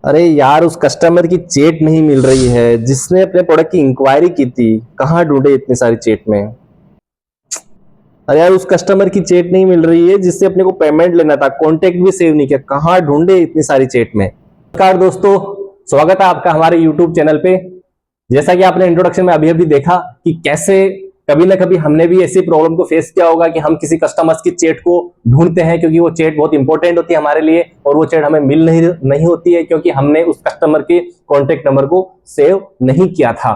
अरे यार, उस कस्टमर की चेट नहीं मिल रही है जिसने अपने प्रोडक्ट की इंक्वायरी की थी। कहाँ ढूंढे इतनी सारी चेट में। अरे यार, उस कस्टमर की चेट नहीं मिल रही है जिससे अपने को पेमेंट लेना था, कॉन्टेक्ट भी सेव नहीं किया। कहाँ ढूंढे इतनी सारी चेट में। नमस्कार दोस्तों, स्वागत है आपका हमारे यूट्यूब चैनल पे। जैसा कि आपने इंट्रोडक्शन में अभी अभी देखा कि कैसे कभी ना कभी हमने भी ऐसी प्रॉब्लम को फेस किया होगा कि हम किसी कस्टमर्स की चैट को ढूंढते हैं क्योंकि वो चैट बहुत इंपॉर्टेंट होती है हमारे लिए, और वो चैट हमें मिल नहीं होती है क्योंकि हमने उस कस्टमर के कॉन्टेक्ट नंबर को सेव नहीं किया था।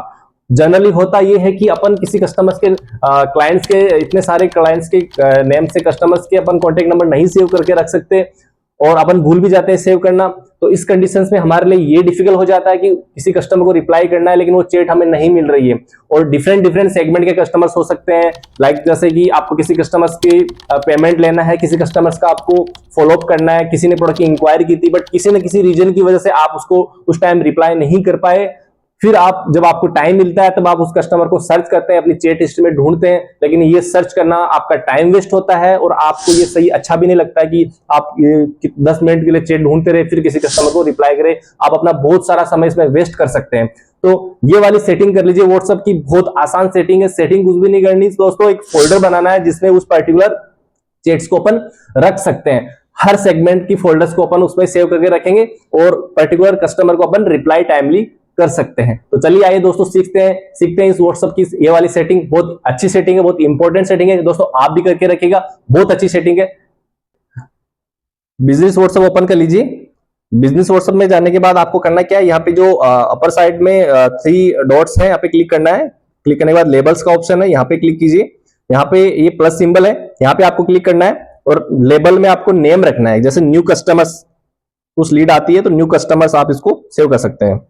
जनरली होता ये है कि अपन किसी कस्टमर्स के क्लाइंट्स के इतने सारे क्लाइंट्स के नेम से कस्टमर्स के अपन कॉन्टेक्ट नंबर नहीं सेव करके रख सकते, और अपन भूल भी जाते हैं सेव करना। तो इस कंडीशंस में हमारे लिए ये डिफिकल्ट हो जाता है कि किसी कस्टमर को रिप्लाई करना है लेकिन वो चैट हमें नहीं मिल रही है। और डिफरेंट डिफरेंट सेगमेंट के कस्टमर्स हो सकते हैं, लाइक जैसे कि आपको किसी कस्टमर्स की पेमेंट लेना है, किसी कस्टमर्स का आपको फॉलोअप करना है, किसी ने प्रोडक्ट की इंक्वायरी की थी बट किसी न किसी रीजन की वजह से आप उसको उस टाइम रिप्लाई नहीं कर पाए। फिर आप जब आपको टाइम मिलता है तब आप उस कस्टमर को सर्च करते हैं, अपनी चैट हिस्ट्री में ढूंढते हैं, लेकिन ये सर्च करना आपका टाइम वेस्ट होता है और आपको ये सही अच्छा भी नहीं लगता है कि आप 10 मिनट के लिए चैट ढूंढते रहे फिर किसी कस्टमर को रिप्लाई करें। आप अपना बहुत सारा समय इसमें वेस्ट कर सकते हैं। तो ये वाली सेटिंग कर लीजिए। व्हाट्सएप की बहुत आसान सेटिंग है। सेटिंग कुछ भी नहीं करनी दोस्तों, एक फोल्डर बनाना है जिसमें उस पर्टिकुलर चैट्स को अपन रख सकते हैं। हर सेगमेंट की फोल्डर्स को अपन उसमें सेव करके रखेंगे और पर्टिकुलर कस्टमर को अपन रिप्लाई टाइमली कर सकते हैं। तो चलिए आइए दोस्तों सीखते हैं इस व्हाट्सएप की ये वाली सेटिंग। बहुत अच्छी सेटिंग है, बहुत इंपॉर्टेंट सेटिंग है दोस्तों, आप भी करके रखिएगा, बहुत अच्छी सेटिंग है। बिजनेस व्हाट्सएप ओपन कर लीजिए। बिजनेस व्हाट्सएप में जाने के बाद आपको करना क्या है, यहाँ पे जो अपर साइड में 3 डॉट्स हैं, यहाँ पे क्लिक करना है। क्लिक करने के बाद लेबल्स का ऑप्शन है, यहाँ पे क्लिक कीजिए। यहाँ पे ये प्लस सिंबल है, यहाँ पे आपको क्लिक करना है और लेबल में आपको नेम रखना है। जैसे न्यू कस्टमर्स उस लीड आती है तो न्यू कस्टमर्स आप इसको सेव कर सकते हैं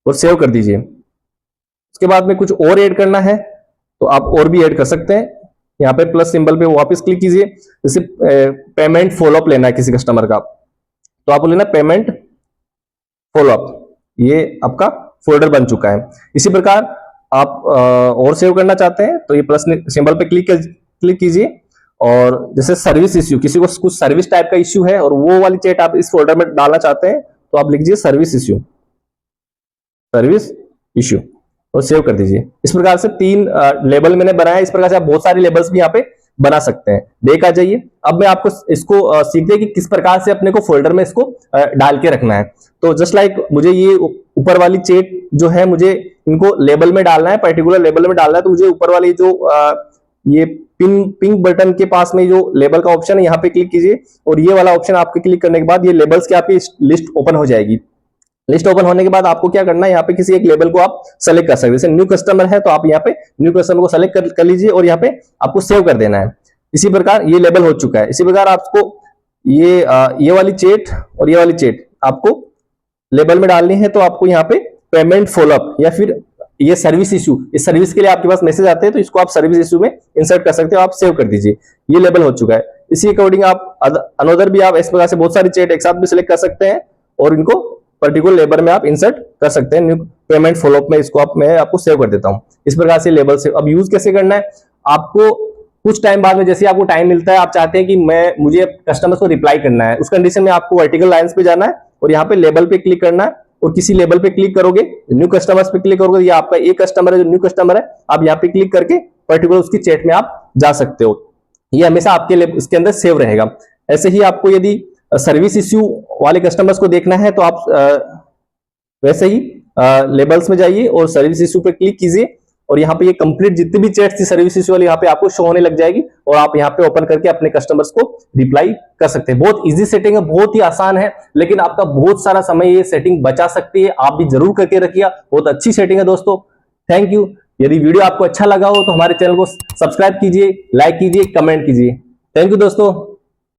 और सेव कर दीजिए। उसके बाद में कुछ और ऐड करना है तो आप और भी ऐड कर सकते हैं। यहाँ पे प्लस सिंबल पे वापस क्लिक कीजिए। जैसे पेमेंट फॉलोअप लेना है किसी कस्टमर का तो आपको लेना पेमेंट फॉलोअप। ये आपका फोल्डर बन चुका है। इसी प्रकार आप और सेव करना चाहते हैं तो ये प्लस सिंबल पे क्लिक कीजिए। और जैसे सर्विस इश्यू, किसी को कुछ सर्विस टाइप का इश्यू है और वो वाली चैट आप इस फोल्डर में डालना चाहते हैं तो आप लिख दीजिए सर्विस इश्यू और सेव कर दीजिए। इस प्रकार से 3 लेबल मैंने बनाया। इस प्रकार से आप बहुत सारे लेबल्स भी यहाँ पे बना सकते हैं। बैक आ जाइए। अब मैं आपको इसको सीखते कि किस प्रकार से अपने को फोल्डर में इसको डाल के रखना है। तो जस्ट लाइक मुझे ये ऊपर वाली चैट जो है मुझे इनको लेबल में डालना है, पर्टिकुलर लेबल में डालना है। तो मुझे ऊपर वाली जो ये पिंक बटन के पास में जो लेबल का ऑप्शन है यहाँ पे क्लिक कीजिए और ये वाला ऑप्शन आपके क्लिक करने के बाद ये लेबल्स की आपकी लिस्ट ओपन हो जाएगी। लिस्ट ओपन होने के बाद आपको क्या करना है, यहाँ पे किसी एक लेबल को आप सेलेक्ट कर सकते हैं। जैसे न्यू कस्टमर है तो आप यहाँ पे न्यू कस्टमर को सेलेक्ट कर लीजिए और यहाँ पे आपको सेव कर देना है। इसी प्रकार ये लेबल हो चुका है। इसी प्रकार आपको ये वाली चैट और ये वाली चैट आपको लेबल में डालनी है तो आपको यहाँ पे पेमेंट फॉलोअप या फिर ये सर्विस इशू, इस सर्विस के लिए आपके पास मैसेज आते हैं तो इसको आप सर्विस इशू में इंसर्ट कर सकते हो। आप सेव कर दीजिए। ये लेबल हो चुका है। इसी अकॉर्डिंग आप अनदर भी आप इस प्रकार से बहुत सारी चैट एक साथ भी सिलेक्ट कर सकते हैं और इनको पर्टिकुलर लेबल में आप इंसर्ट कर सकते हैं। न्यू पेमेंट फॉलोअप में इसको मैं आपको सेव कर देता हूं। इस प्रकार से लेबल से अब यूज कैसे करना है, आपको कुछ टाइम बाद में जैसे आपको टाइम मिलता है, आप चाहते हैं कि मुझे कस्टमर को रिप्लाई करना है, उस कंडीशन में आपको वर्टिकल लाइंस पे जाना है और यहाँ पे लेबल पे क्लिक करना है और किसी लेबल पे क्लिक करोगे, न्यू कस्टमर्स पे क्लिक करोगे, ये आपका एक कस्टमर है जो न्यू कस्टमर है, आप यहाँ पे क्लिक करके पर्टिकुलर उसकी चैट में आप जा सकते हो। ये हमेशा आपके इसके अंदर सेव रहेगा। ऐसे ही आपको यदि सर्विस इश्यू वाले कस्टमर्स को देखना है तो आप वैसे ही लेबल्स में जाइए और सर्विस इश्यू पे क्लिक कीजिए और यहाँ पे ये कंप्लीट जितनी भी चैट्स थी सर्विस इश्यू वाली यहाँ पे आपको शो होने लग जाएगी और आप यहाँ पे ओपन करके अपने कस्टमर्स को रिप्लाई कर सकते हैं। बहुत इजी सेटिंग है, बहुत ही आसान है, लेकिन आपका बहुत सारा समय ये सेटिंग बचा सकती है। आप भी जरूर करके रखिए, बहुत अच्छी सेटिंग है दोस्तों। Thank you. यदि वीडियो आपको अच्छा लगा हो तो हमारे चैनल को सब्सक्राइब कीजिए, लाइक कीजिए, कमेंट कीजिए। थैंक यू दोस्तों।